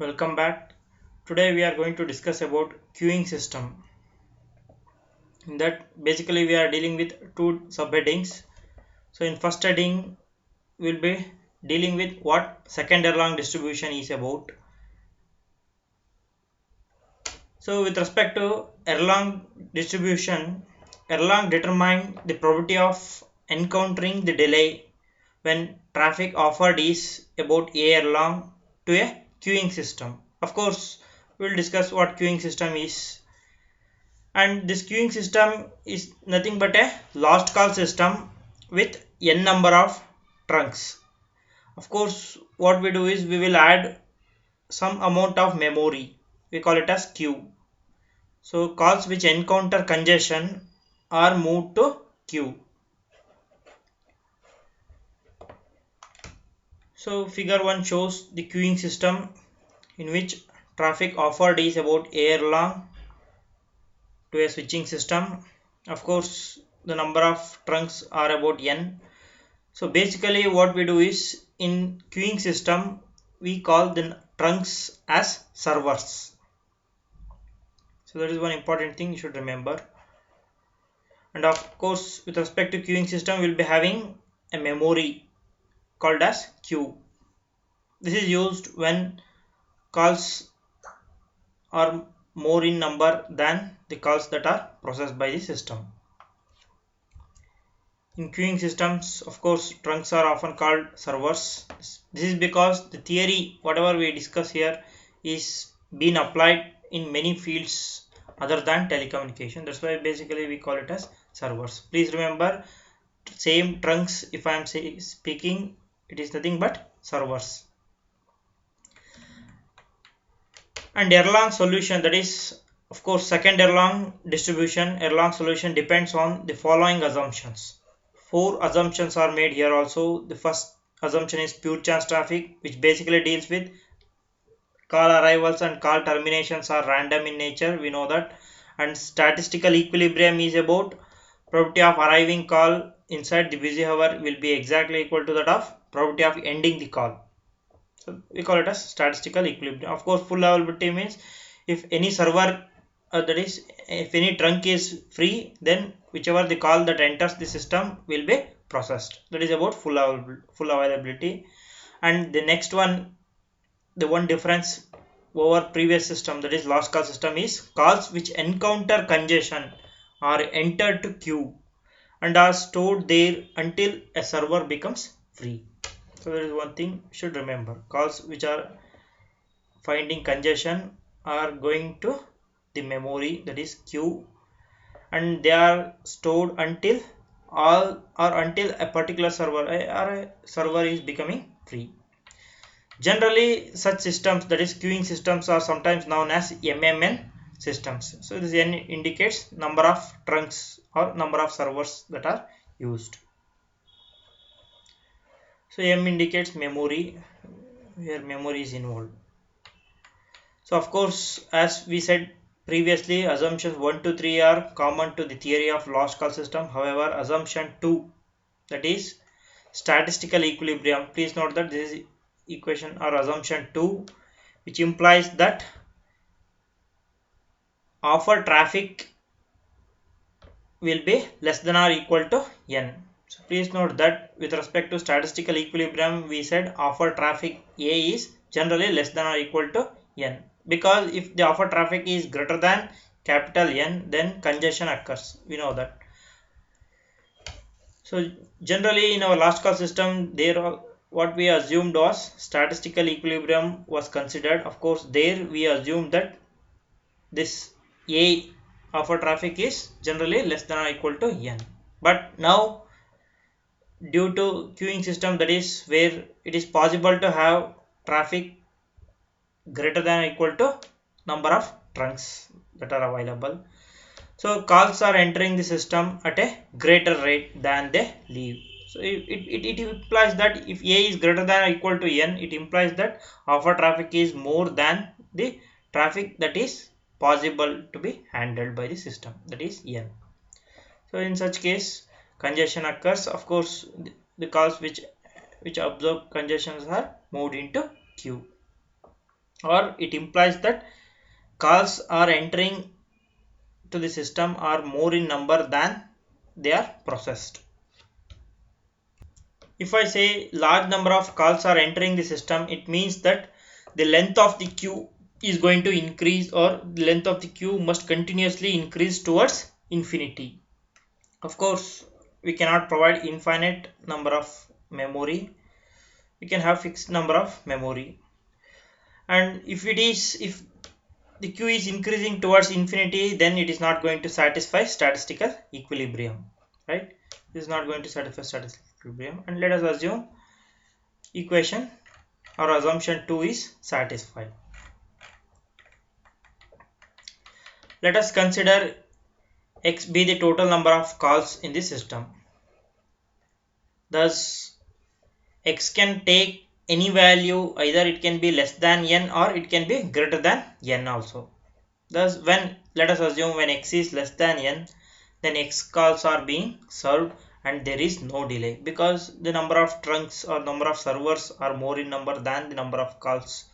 Welcome back. Today we are going to discuss about queuing system. In that basically we are dealing with two subheadings. So in first heading we'll be dealing with what second Erlang distribution is about. So with respect to Erlang distribution, Erlang determine the probability of encountering the delay when traffic offered is about a Erlang to a queuing system. Of course, we will discuss what queuing system is, and this queuing system is nothing but a last call system with n number of trunks. Of course, what we do is we will add some amount of memory, we call it as queue. So calls which encounter congestion are moved to queue. So figure 1 shows the queuing system in which traffic offered is about a long to a switching system. Of course, the number of trunks are about n. So basically what we do is in queuing system we call the trunks as servers. So that is one important thing you should remember. And of course with respect to queuing system we will be having a memory called as queue. This is used when calls are more in number than the calls that are processed by the system. In queuing systems, of course, trunks are often called servers. This is because the theory, whatever we discuss here, is being applied in many fields other than telecommunication. That's why basically we call it as servers. Please remember, same trunks, if I am speaking, it is nothing but servers. And Erlang solution, that is of course second Erlang distribution, Erlang solution depends on the following assumptions. Four assumptions are made here also. The first assumption is pure chance traffic, which basically deals with call arrivals and call terminations are random in nature, we know that. And statistical equilibrium is about probability of arriving call inside the busy hour will be exactly equal to that of probability of ending the call. So we call it as statistical equilibrium. Of course, full availability means if any server that is if any trunk is free, then whichever the call that enters the system will be processed. That is about full availability. And the next one, the one difference over previous system, that is last call system, is calls which encounter congestion are entered to queue and are stored there until a server becomes free. So there is one thing you should remember, calls which are finding congestion are going to the memory, that is queue, and they are stored until all or until a particular server or a server is becoming free. Generally such systems, that is queuing systems, are sometimes known as MMN systems. So this N indicates number of trunks or number of servers that are used. So M indicates memory, where memory is involved. So of course, as we said previously, assumptions 1 to 3 are common to the theory of last call system. However, assumption 2, that is statistical equilibrium, please note that this is equation or assumption 2, which implies that offer traffic will be less than or equal to n. So please note that with respect to statistical equilibrium, we said offer traffic A is generally less than or equal to n, because if the offer traffic is greater than capital N, then congestion occurs, we know that. So generally in our last call system, there what we assumed was statistical equilibrium was considered. Of course, there we assumed that this A offer traffic is generally less than or equal to n. But now due to queuing system, that is where it is possible to have traffic greater than or equal to number of trunks that are available. So calls are entering the system at a greater rate than they leave. So it implies that if A is greater than or equal to n, it implies that offer traffic is more than the traffic that is possible to be handled by the system, that is n. So in such case congestion occurs. Of course, the calls which observe congestions are moved into queue. or it implies that calls are entering to the system are more in number than they are processed. If I say large number of calls are entering the system, it means that the length of the queue is going to increase, or the length of the queue must continuously increase towards infinity. Of course, we cannot provide infinite number of memory. We can have fixed number of memory. And if the queue is increasing towards infinity, then it is not going to satisfy statistical equilibrium, right? This is not going to satisfy statistical equilibrium, and let us assume equation or assumption 2 is satisfied. Let us consider x be the total number of calls in the system. Thus x can take any value, either it can be less than n or it can be greater than n also. Thus when, let us assume when x is less than n, then x calls are being served and there is no delay, because the number of trunks or number of servers are more in number than the number of calls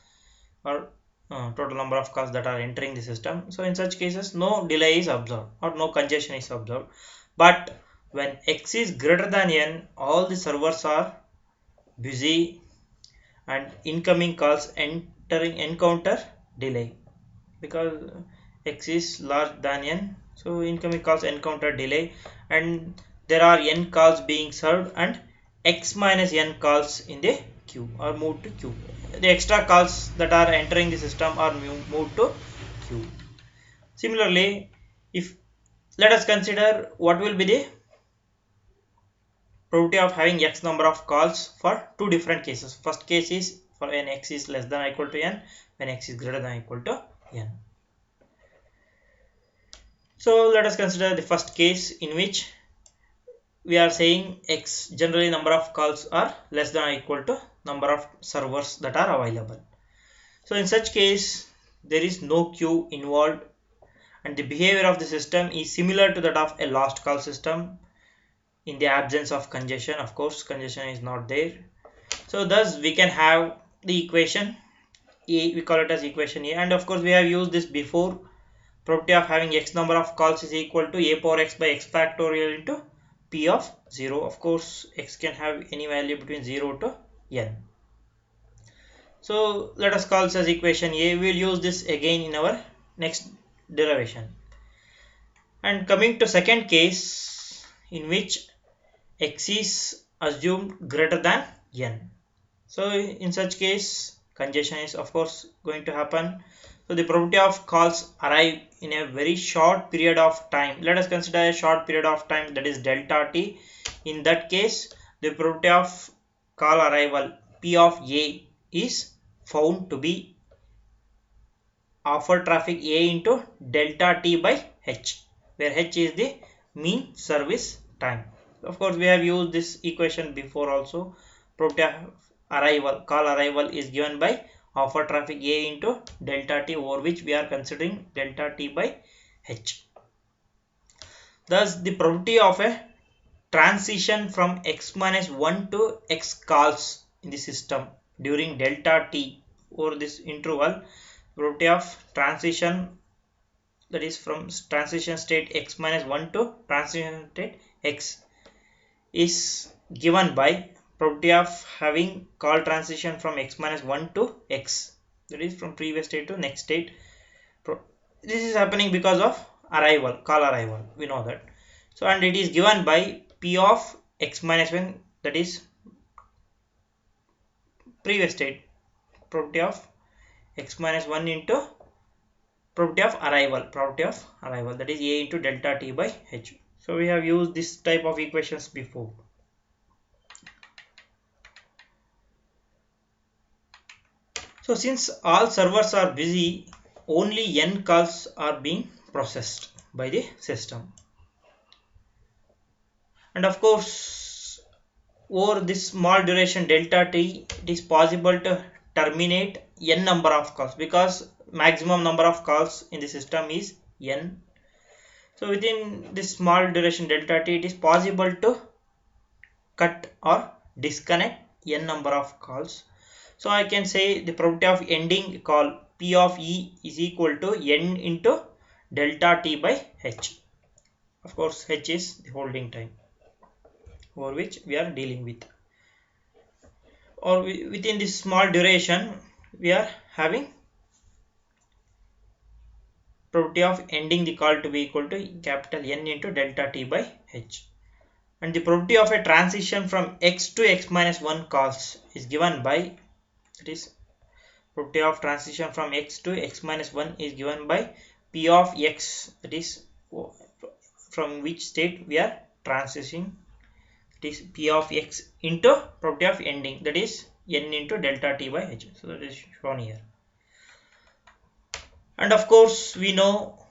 or total number of calls that are entering the system. So in such cases no delay is observed or no congestion is observed. But when x is greater than n, all the servers are busy and incoming calls encounter delay, because x is large than n, so incoming calls encounter delay and there are n calls being served and x minus n calls in the queue are moved to queue. The extra calls that are entering the system are moved to queue. Similarly, if let us consider what will be the probability of having x number of calls for two different cases. First case is for when x is less than or equal to n, when x is greater than or equal to n. So let us consider the first case in which we are saying x, generally number of calls are less than or equal to number of servers that are available. So in such case there is no queue involved and the behavior of the system is similar to that of a last call system in the absence of congestion. Of course, congestion is not there. So thus we can have the equation A, we call it as equation A, and of course we have used this before. Probability of having x number of calls is equal to a power x by x factorial into p of 0. Of course, x can have any value between 0 to n. So let us call this as equation A. We will use this again in our next derivation. And coming to second case in which x is assumed greater than n. So in such case congestion is of course going to happen. So the probability of calls arrive in a very short period of time. Let us consider a short period of time, that is delta t. In that case, the probability of call arrival P of A is found to be offer traffic A into delta t by h, where h is the mean service time. Of course, we have used this equation before also. Probability of arrival, call arrival is given by offer traffic A into delta t, over which we are considering delta t by h. Thus the probability of a transition from x minus 1 to x calls in the system during delta t over this interval, probability of transition, that is from transition state x minus 1 to transition state x, is given by probability of having call transition from x minus 1 to x, that is from previous state to next state. This is happening because of arrival, call arrival, we know that. So and it is given by p of x minus 1, that is previous state, probability of x minus 1 into probability of arrival, that is a into delta t by h. So we have used this type of equations before. So since all servers are busy, only n calls are being processed by the system. And of course, over this small duration delta t, it is possible to terminate n number of calls, because maximum number of calls in the system is n. So within this small duration delta t, it is possible to cut or disconnect n number of calls. So I can say the probability of ending call P of E is equal to n into delta t by h. Of course, h is the holding time over which we are dealing with, or within this small duration we are having probability of ending the call to be equal to capital N into delta t by h. And the probability of a transition from x to x minus 1 calls is given by, that is, probability of transition from x to x minus 1 is given by p of x, that is from which state we are transitioning, that is p of x into probability of ending, that is n into delta t by h. So that is shown here. And of course we know,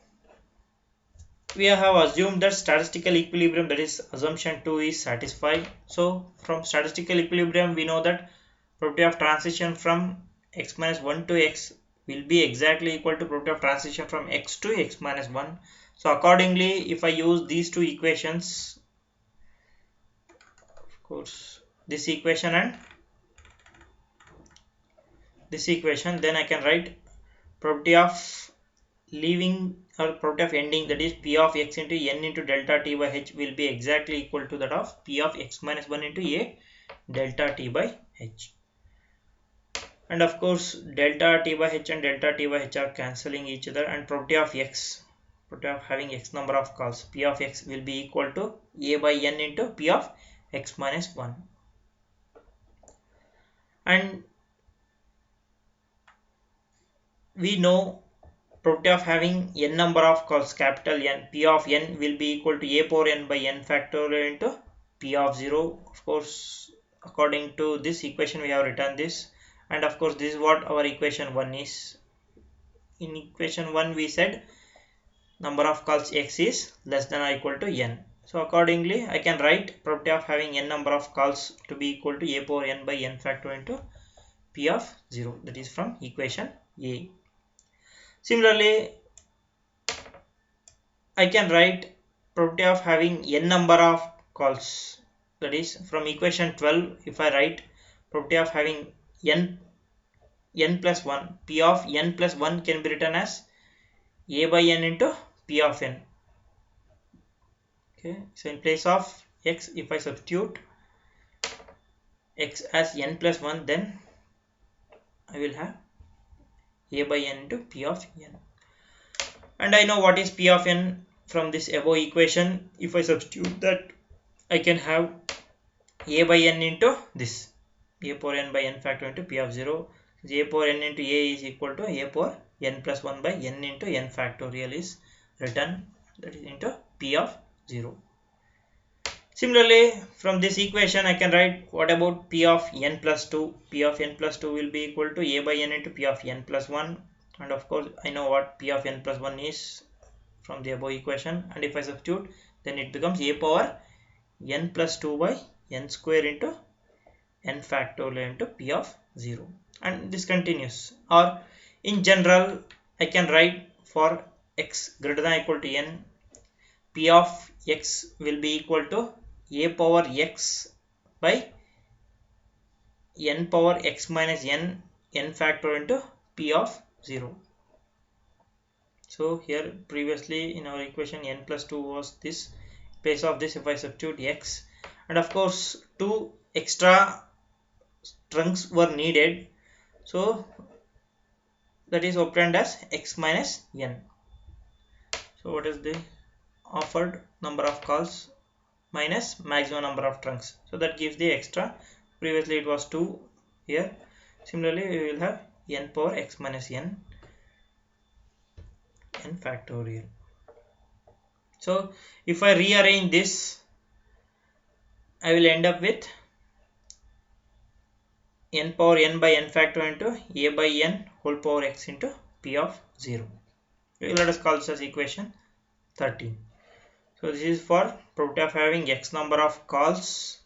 we have assumed that statistical equilibrium, that is assumption 2, is satisfied. So from statistical equilibrium we know that probability of transition from x minus 1 to x will be exactly equal to probability of transition from x to x minus 1. So accordingly, if I use these two equations, of course this equation and this equation, then I can write probability of leaving or probability of ending, that is p of x into n into delta t by h, will be exactly equal to that of p of x minus 1 into a delta t by h. And of course delta t by h and delta t by h are cancelling each other, and probability of x, probability of having x number of calls, p of x will be equal to a by n into p of x minus 1. And we know probability of having n number of calls, capital N, p of n will be equal to a power n by n factorial into p of 0. Of course according to this equation we have written this, and of course this is what our equation 1 is. In equation 1 we said number of calls x is less than or equal to n. So accordingly I can write probability of having n number of calls to be equal to a power n by n factorial into p of 0, that is from equation A. Similarly, I can write probability of having n number of calls, that is from equation 12. If I write probability of having n plus 1, p of n plus 1 can be written as a by n into p of n. Okay, so in place of x, if I substitute x as n plus 1, then I will have a by n into p of n. And I know what is p of n from this above equation. If I substitute that, I can have a by n into this, a power n by n factor into p of 0. A power n into a is equal to a power n plus 1 by n into n factorial is written, that is into p of 0. Similarly, from this equation I can write what about p of n plus 2. P of n plus 2 will be equal to a by n into p of n plus 1, and of course I know what p of n plus 1 is from the above equation, and if I substitute, then it becomes a power n plus 2 by n square into n factorial into p of 0, and this continues. Or in general I can write for x greater than or equal to n, p of x will be equal to a power x by n power x minus n factorial into p of 0. So here previously in our equation n plus 2 was this. In place of this, if I substitute x, and of course two extra trunks were needed, so that is obtained as x minus n. So what is the offered number of calls minus maximum number of trunks, so that gives the extra. Previously it was 2 here. Similarly we will have n power x minus n factorial. So if I rearrange this, I will end up with n power n by n factorial into a by n whole power x into p of 0. Let us call this as equation 13. So this is for probability of having x number of calls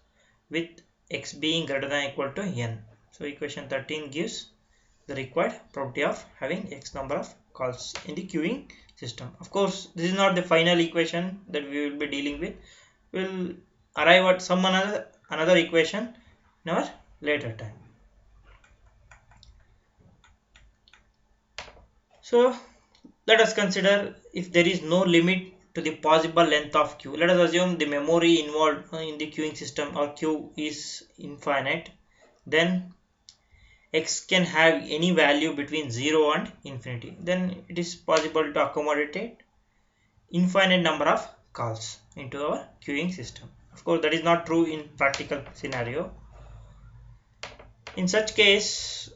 with x being greater than or equal to n. So equation 13 gives the required probability of having x number of calls in the queuing system. Of course this is not the final equation that we will be dealing with. We will arrive at some another equation in our later time. So let us consider if there is no limit to the possible length of queue. Let us assume the memory involved in the queuing system or queue is infinite. Then x can have any value between 0 and infinity. Then it is possible to accommodate infinite number of calls into our queuing system. Of course, that is not true in practical scenario. In such case,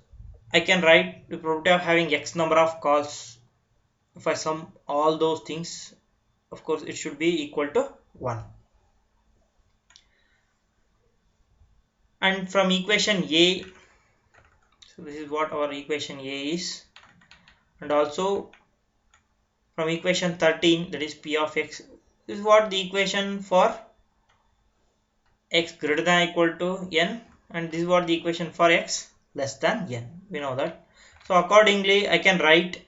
I can write the probability of having x number of calls. If I sum all those things, of course it should be equal to 1. And from equation A, so this is what our equation A is, and also from equation 13, that is p of x, this is what the equation for x greater than or equal to n, and this is what the equation for x less than n. We know that. So accordingly, I can write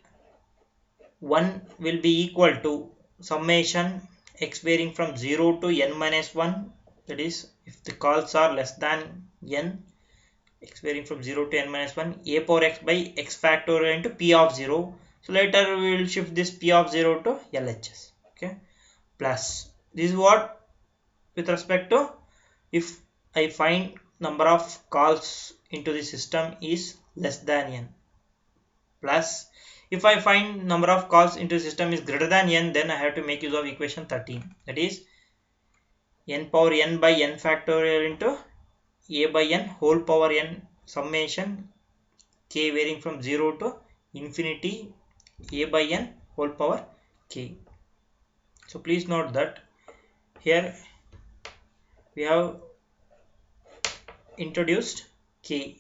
1 will be equal to summation x varying from 0 to n minus 1, that is if the calls are less than n, x varying from 0 to n minus 1, a power x by x factorial into p of 0. So later we will shift this p of 0 to LHS. Okay, plus this is what with respect to if I find number of calls into the system is less than n, plus if I find number of calls into the system is greater than n, then I have to make use of equation 13, that is n power n by n factorial into a by n whole power n summation k varying from 0 to infinity a by n whole power k. So please note that here we have introduced k.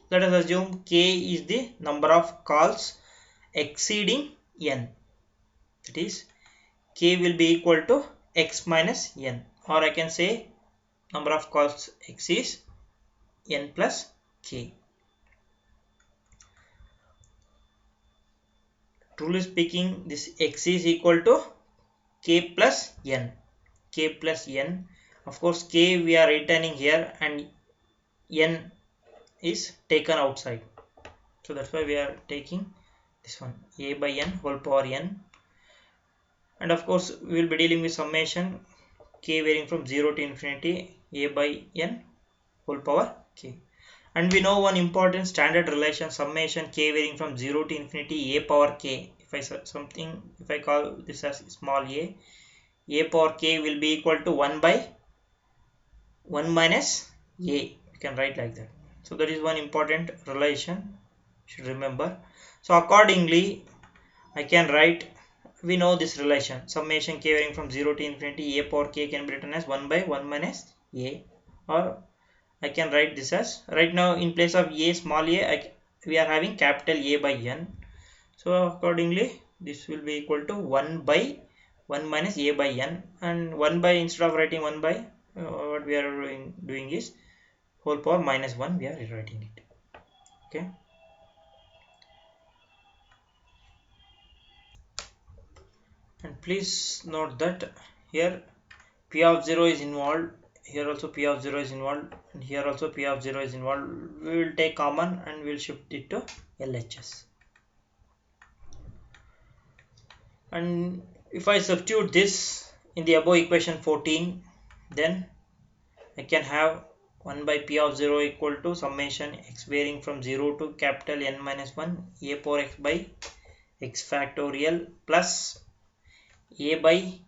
Let us assume k is the number of calls exceeding n, that is k will be equal to x minus n, or I can say number of calls exceeds n plus k. Truly speaking, this x is equal to k plus n. K plus n. Of course, k we are returning here and n is taken outside. So that's why we are taking this one, a by n whole power n. And of course, we will be dealing with summation k varying from 0 to infinity a by n whole power k. And we know one important standard relation, summation k varying from 0 to infinity a power k. If I call this as small a power k will be equal to 1 by 1 minus a. You can write like that. So that is one important relation you should remember. So accordingly, I can write, we know this relation, summation k varying from 0 to infinity a power k can be written as 1 by 1 minus a, or I can write this as, right now in place of a small a, we are having capital A by n. So accordingly, this will be equal to 1 by 1 minus a by n, and 1 by, instead of writing 1 by, what we are doing is whole power minus 1, we are rewriting it. Okay. And please note that here p of 0 is involved, here also p of 0 is involved, and here also p of 0 is involved. We will take common and we will shift it to LHS. And if I substitute this in the above equation 14, then I can have 1 by p of 0 equal to summation x varying from 0 to capital N minus 1 a power x by x factorial plus a by,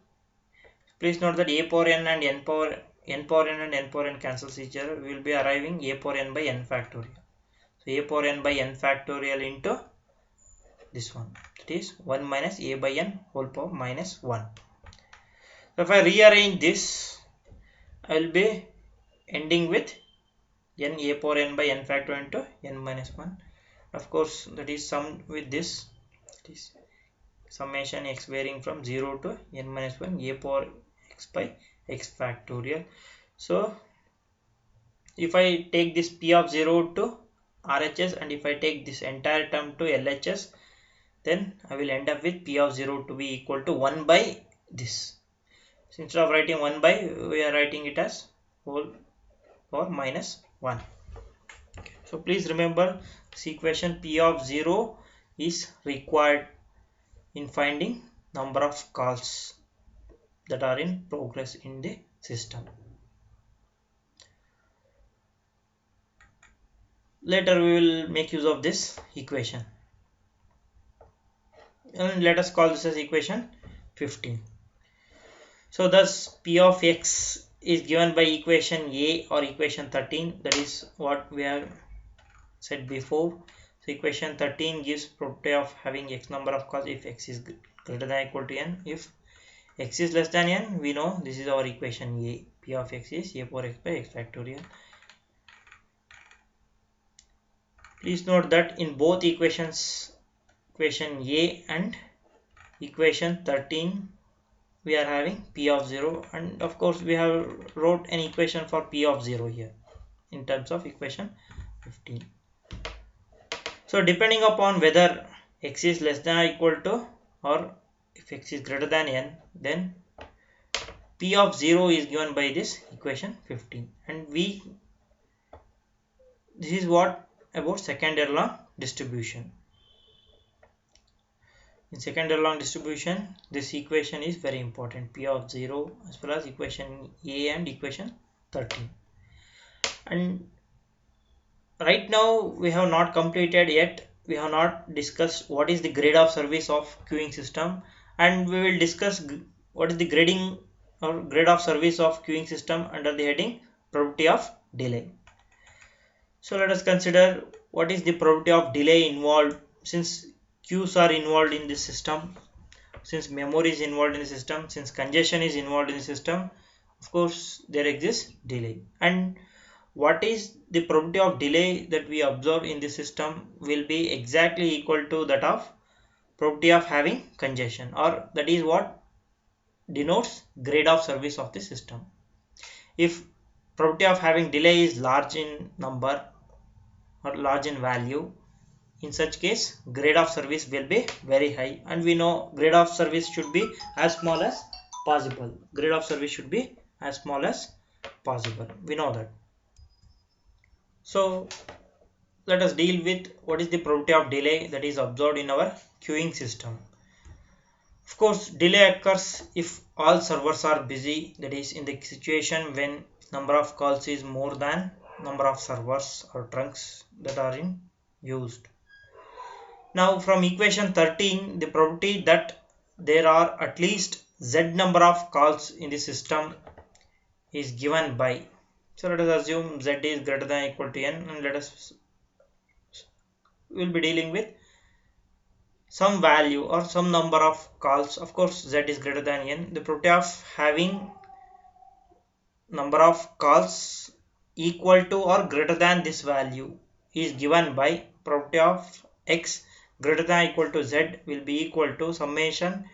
please note that a power n and n power n and n power n cancels each other. We will be arriving a power n by n factorial. So a power n by n factorial into this one, that is 1 minus a by n whole power minus 1. So if I rearrange this, I will be ending with n a power n by n factorial into n minus 1. Of course, that is summed with this, that is summation x varying from 0 to n minus 1 a power x by x factorial. So if I take this p of 0 to RHS and if I take this entire term to LHS, then I will end up with p of 0 to be equal to 1 by this. So instead of writing 1 by, we are writing it as whole power minus 1. Okay. So please remember this equation p of 0 is required in finding number of calls that are in progress in the system. Later we will make use of this equation, and let us call this as equation 15. So thus P of x is given by equation A or equation 13, that is what we have said before. So equation 13 gives property of having x number of calls if x is greater than or equal to n. If x is less than n, we know this is our equation A. P of x is a power x by x factorial. Please note that in both equations, equation A and equation 13, we are having P of 0, and of course we have wrote an equation for P of 0 here in terms of equation 15. So depending upon whether x is less than or equal to, or if x is greater than n, then P of 0 is given by this equation 15, and this is what about second Erlang distribution. In second Erlang distribution, this equation is very important, P of 0 as well as equation A and equation 13. And right now we have not completed yet, we have not discussed what is the grade of service of queuing system, and we will discuss what is the grading or grade of service of queuing system under the heading probability of delay. So let us consider what is the probability of delay involved, since queues are involved in this system, since memory is involved in the system, since congestion is involved in the system, of course there exists delay. And what is the probability of delay that we observe in the system will be exactly equal to that of probability of having congestion, or that is what denotes grade of service of the system. If probability of having delay is large in number or large in value, in such case grade of service will be very high, and we know grade of service should be as small as possible. Grade of service should be as small as possible, we know that. So let us deal with what is the probability of delay that is observed in our queuing system. Of course, delay occurs if all servers are busy, that is in the situation when number of calls is more than number of servers or trunks that are in used. Now from equation 13, the probability that there are at least z number of calls in the system is given by, so let us assume z is greater than or equal to n, and we will be dealing with some value or some number of calls. Of course z is greater than n. The probability of having number of calls equal to or greater than this value is given by probability of x greater than or equal to z will be equal to summation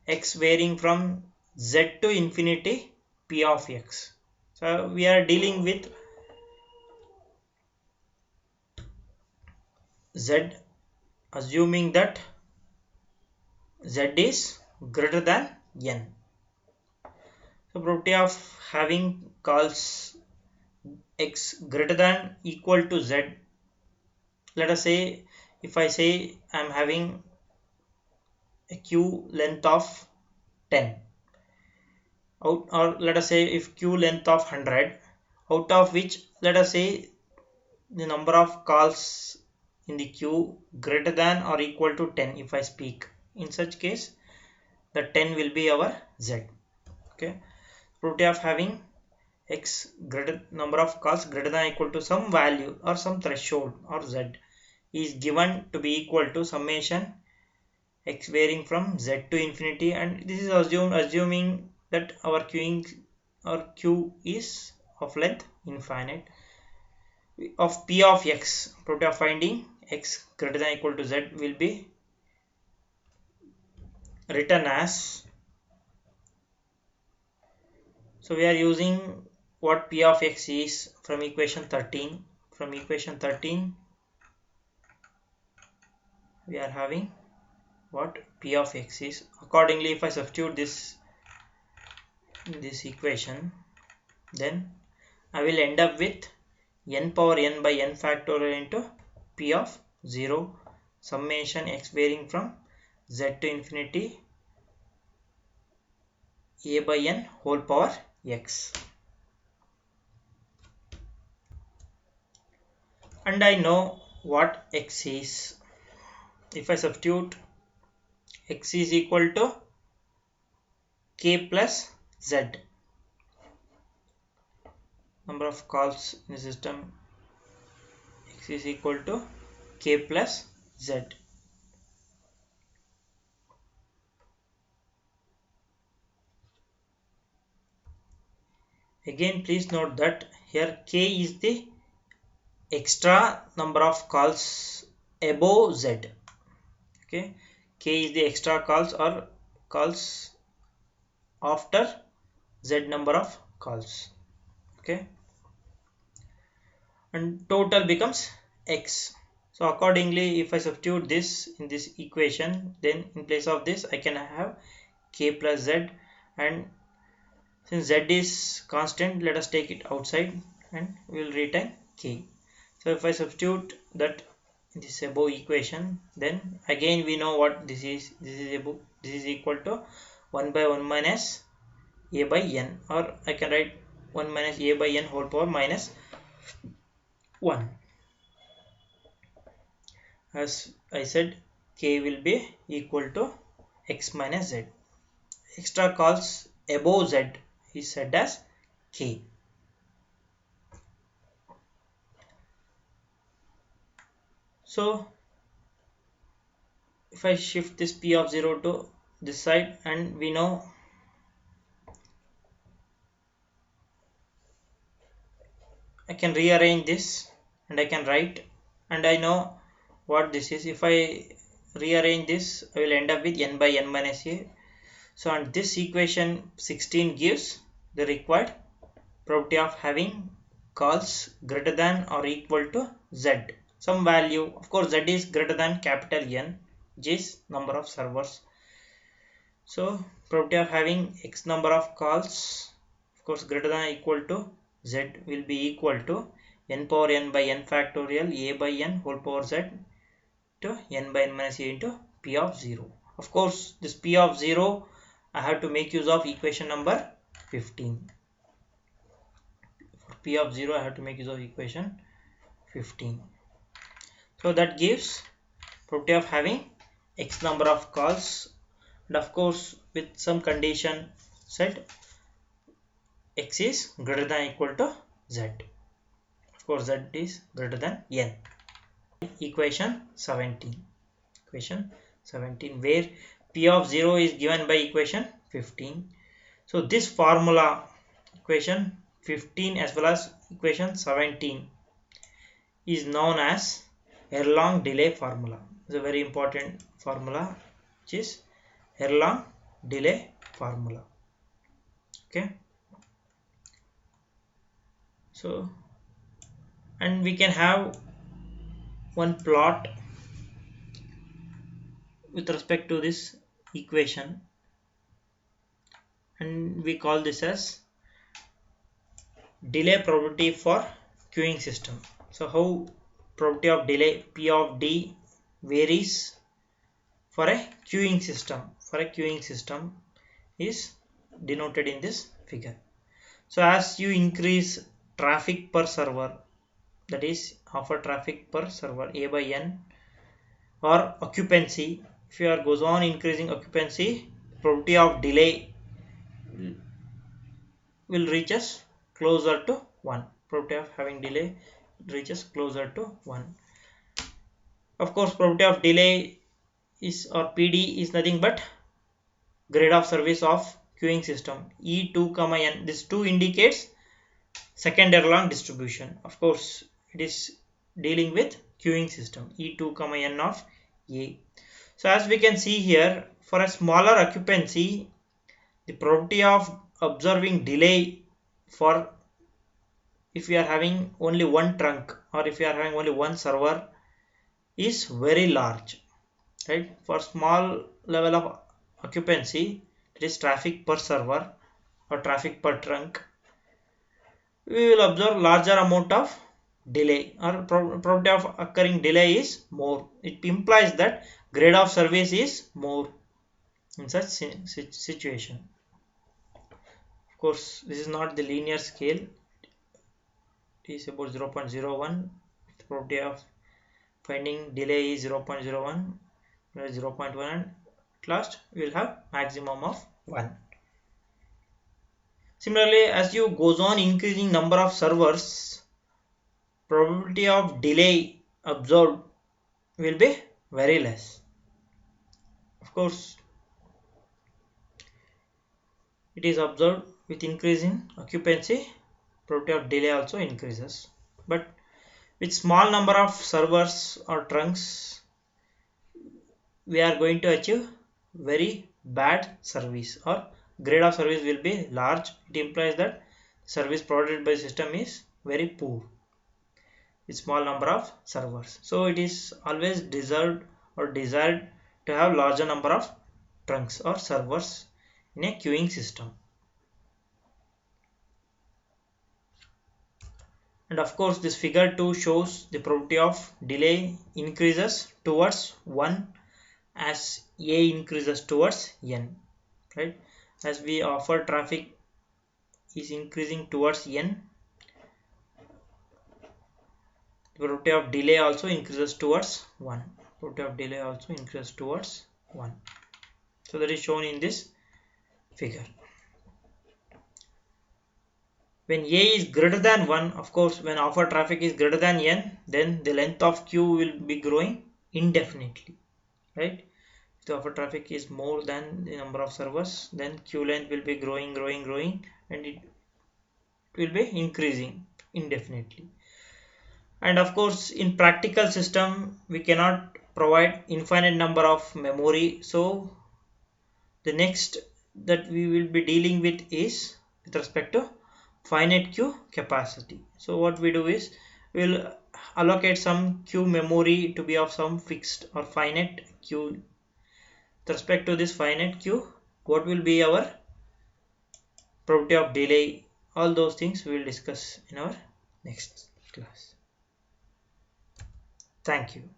x varying from z to infinity p of x. So we are dealing with z assuming that z is greater than n. So probability of having calls x greater than equal to z, let us say if I say I am having a queue length of 10 out, or let us say if queue length of 100, out of which let us say the number of calls in the queue greater than or equal to 10 if I speak, in such case the 10 will be our z. Okay, probability of having x greater number of calls greater than or equal to some value or some threshold or z is given to be equal to summation x varying from z to infinity, and this is assuming that our queuing or queue is of length infinite, of p of x. Probability of finding x greater than or equal to z will be written as, so we are using what p of x is from equation 13. From equation 13 we are having what p of x is. Accordingly, if I substitute this in this equation, then I will end up with n power n by n factorial into p of 0 summation x varying from z to infinity a by n whole power x. And I know what x is. If I substitute x is equal to k plus z, number of calls in the system, x is equal to k plus z. Again, please note that here k is the extra number of calls above z. Okay, k is the extra calls or calls after z number of calls. Okay, and total becomes x. So accordingly, if I substitute this in this equation, then in place of this I can have k plus z, and since z is constant, let us take it outside and we will retain k. So if I substitute that in this above equation, then again we know what this is. This is equal to 1 by 1 minus a by n, or I can write 1 minus a by n whole power minus 1. As I said, k will be equal to x minus z. Extra calls above z is said as k. So if I shift this p of 0 to this side, and we know I can rearrange this and I can write, and I know what this is. If I rearrange this, I will end up with n by n minus a. So and this equation 16 gives the required property of having calls greater than or equal to z, some value. Of course z is greater than capital N, which is number of servers. So property of having x number of calls, of course greater than or equal to z, will be equal to n power n by n factorial a by n whole power z to n by n minus a into p of 0. Of course this p of 0 I have to make use of equation number 15. For p of 0 I have to make use of equation 15. So that gives property of having x number of calls, and of course with some condition set x is greater than or equal to z. Of course z is greater than n. Equation 17. Equation 17 where p of 0 is given by equation 15. So this formula, equation 15 as well as equation 17, is known as Erlang delay formula. It's a very important formula, which is Erlang delay formula. Okay. So, and we can have one plot with respect to this equation, and we call this as delay probability for queuing system. So how probability of delay p of d varies for a queuing system. For a queuing system is denoted in this figure. So as you increase traffic per server, that is offer traffic per server a by n, or occupancy, if you are goes on increasing occupancy, probability of delay will reaches closer to 1. Probability of having delay reaches closer to 1. Of course probability of delay is, or PD, is nothing but grade of service of queuing system E2, n. This 2 indicates second Erlang distribution. Of course it is dealing with queuing system E2, n of A. So as we can see here, for a smaller occupancy, the probability of observing delay for if we are having only one trunk, or if we are having only one server, is very large, right? For small level of occupancy, that is traffic per server or traffic per trunk, we will observe larger amount of delay, or probability of occurring delay is more. It implies that grade of service is more in such situation. Of course, this is not the linear scale. It is about 0.01. The probability of finding delay is 0.01, 0.1, and at last we will have maximum of 1. Similarly, as you goes on increasing number of servers, probability of delay observed will be very less. Of course, it is observed with increasing occupancy, probability of delay also increases. But with small number of servers or trunks, we are going to achieve very bad service, or grade of service will be large. It implies that service provided by system is very poor with small number of servers. So it is always deserved or desired to have larger number of trunks or servers in a queuing system. And of course, this figure 2 shows the probability of delay increases towards 1 as A increases towards N, right? As we offer traffic is increasing towards N, the probability of delay also increases towards 1. Probability of delay also increases towards 1. So that is shown in this figure. When A is greater than 1, of course, when offer traffic is greater than N, then the length of queue will be growing indefinitely, right? If the offer traffic is more than the number of servers, then queue length will be growing, and it will be increasing indefinitely. And of course, in practical system, we cannot provide infinite number of memory. So the next that we will be dealing with is with respect to finite queue capacity. So what we do is we will allocate some queue memory to be of some fixed or finite queue. With respect to this finite queue, what will be our probability of delay? All those things we will discuss in our next class. Thank you.